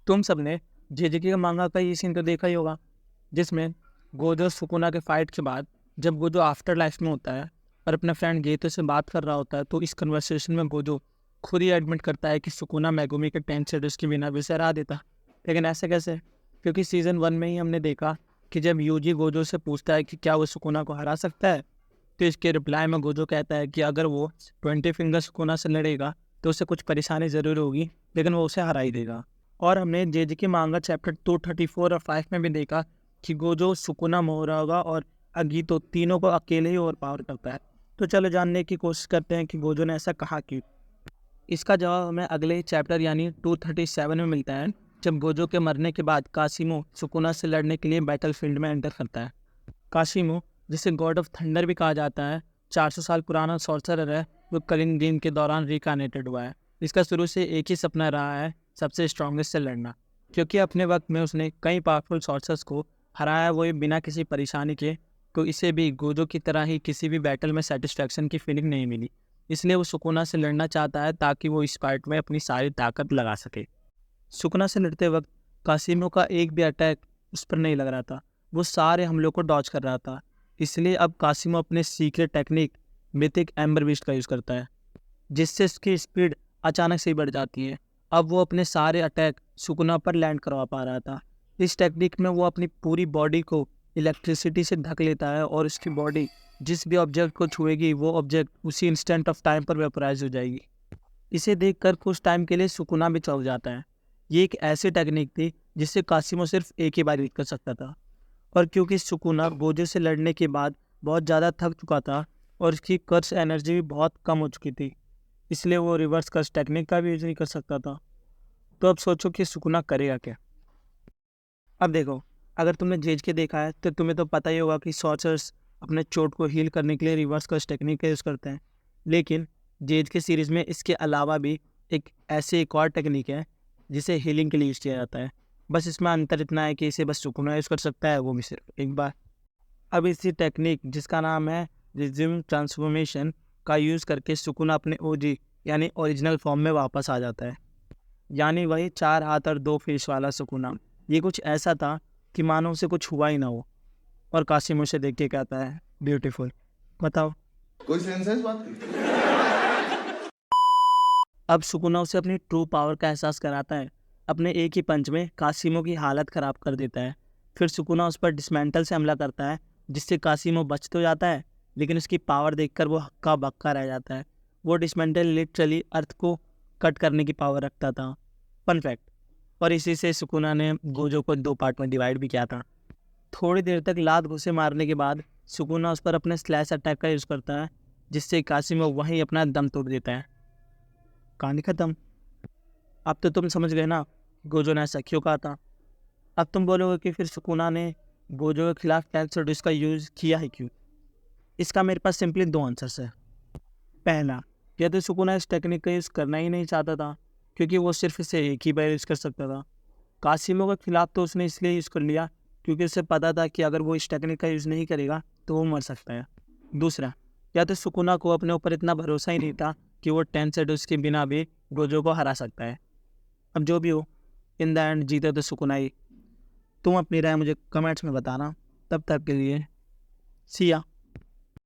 तुम सबने जेजेके का मांगा का ये सीन तो देखा ही होगा, जिसमें गोजो सुकुना के फाइट के बाद जब गोजो आफ्टर लाइफ में होता है और अपने फ्रेंड गेतो से बात कर रहा होता है, तो इस कन्वर्सेशन में गोजो खुद ही एडमिट करता है कि सुकुना मेगुमी के 10 शेडोज के बिना भी उसे हरा देता। लेकिन ऐसे कैसे? क्योंकि सीजन 1 में ही हमने देखा कि जब यूजी गोजो से पूछता है कि क्या वो सुकुना को हरा सकता है, तो इसके रिप्लाई में गोजो कहता है कि अगर वो 20 फिंगर सुकुना से लड़ेगा तो उसे कुछ परेशानी ज़रूर होगी, लेकिन वो उसे हरा ही देगा। और हमने जेजेके मांगा चैप्टर 234 और 5 में भी देखा कि गोजो सुकुना मोरागा और अगीतो तीनों को अकेले ही ओवर पावर करता है। तो चलो जानने की कोशिश करते हैं कि गोजो ने ऐसा कहा क्यों। इसका जवाब हमें अगले चैप्टर यानी 237 में मिलता है, जब गोजो के मरने के बाद कासिमो सुकुना से लड़ने के लिए बैटल फील्ड में एंटर करता है। काशिमो, जिसे गॉड ऑफ थंडर भी कहा जाता है, 400 साल पुराना सॉर्सरर है, वो कलिंग गेम के दौरान रिकार्नेटेड हुआ है। इसका शुरू से एक ही सपना रहा है, सबसे स्ट्रॉन्गेस्ट से लड़ना। क्योंकि अपने वक्त में उसने कई पावरफुल सॉर्सर्स को हराया, वो ये बिना किसी परेशानी के, तो इसे भी गोजो की तरह ही किसी भी बैटल में सेटिस्फैक्शन की फीलिंग नहीं मिली। इसलिए वो सुकुना से लड़ना चाहता है ताकि वो इस फाइट में अपनी सारी ताकत लगा सके। सुकुना से लड़ते वक्त कासिमो का एक भी अटैक उस पर नहीं लग रहा था, वो सारे हमलों को डॉज कर रहा था। इसलिए अब कासिमो अपने secret technique mythic ember beast का यूज़ करता है, जिससे उसकी स्पीड अचानक से ही बढ़ जाती है। अब वो अपने सारे अटैक सुकुना पर लैंड करवा पा रहा था। इस टेक्निक में वो अपनी पूरी बॉडी को इलेक्ट्रिसिटी से ढक लेता है और उसकी बॉडी जिस भी ऑब्जेक्ट को छुएगी वो ऑब्जेक्ट उसी इंस्टेंट ऑफ टाइम पर वेपोराइज हो जाएगी। इसे देखकर कुछ टाइम के लिए सुकुना भी चौंक जाता है। ये एक ऐसी टेक्निक थी जिससे कासिमो सिर्फ एक ही बार यूज कर सकता था। और क्योंकि सुकुना गोजो से लड़ने के बाद बहुत ज़्यादा थक चुका था और उसकी कर्स एनर्जी भी बहुत कम हो चुकी थी, इसलिए वो रिवर्स कर्स टेक्निक का भी यूज नहीं कर सकता था। तो अब सोचो कि सुकुना करेगा क्या। अब देखो, अगर तुमने जेज के देखा है तो तुम्हें तो पता ही होगा कि सॉर्सर्स अपने चोट को हील करने के लिए रिवर्स कर्स टेक्निक का यूज़ करते हैं। लेकिन जेज के सीरीज़ में इसके अलावा भी एक और टेक्निक है जिसे हीलिंग के लिए यूज़ किया जाता है। बस इसमें अंतर इतना है कि इसे बस सुकुना यूज़ कर सकता है, वो भी सिर्फ एक बार। अब इसी टेक्निक जिसका नाम है रिज्यूम ट्रांसफॉर्मेशन का यूज़ करके सुकुना अपने ओजी यानी ओरिजिनल फॉर्म में वापस आ जाता है, यानी वही 4 हाथ और 2 फेस वाला सुकुना। ये कुछ ऐसा था कि मानो उसे कुछ हुआ ही ना हो। और कासिम उसे देख के कहता है, ब्यूटीफुल। बताओ। कोई सेंस है इस बात की? अब सुकुना उसे अपनी ट्रू पावर का एहसास कराता है। अपने एक ही पंच में कासिमो की हालत ख़राब कर देता है। फिर सुकुना उस पर डिसमेंटल से हमला करता है, जिससे कासिमो बच तो जाता है, लेकिन उसकी पावर देखकर वो हक्का बक्का रह जाता है। वो डिसमेंटल लिटरली अर्थ को कट करने की पावर रखता था। Fun fact. और इसी से सुकुना ने गोजो को 2 पार्ट में डिवाइड भी किया था। थोड़ी देर तक लात घुसे मारने के बाद सुकुना उस पर अपने स्लैश अटैक का यूज़ करता है, जिससे कासिमो वहीं अपना दम तोड़ देता है। कहानी खत्म। अब तो तुम समझ गए ना गोजो ने ऐसा क्यों कहा था। अब तुम बोलोगे कि फिर सुकुना ने गोजो के खिलाफ कैरेक्टर डिस का यूज़ किया है क्यों। इसका मेरे पास सिंपली 2 आंसर्स है। पहला, या तो सुकुना इस टेक्निक का यूज़ करना ही नहीं चाहता था, क्योंकि वो सिर्फ इसे एक ही बार यूज़ कर सकता था। कासिमो के खिलाफ तो उसने इसलिए यूज़ कर लिया क्योंकि उसे पता था कि अगर वो इस टेक्निक का यूज़ नहीं करेगा तो वो मर सकता है। दूसरा, या तो सुकुना को अपने ऊपर इतना भरोसा ही नहीं था कि वो 10 शेडोज़ के बिना भी गोजो को हरा सकता है। अब जो भी हो, इन द एंड जीते तो सुकुना ही। तुम अपनी राय मुझे कमेंट्स में बताना। तब तक के लिए सी या।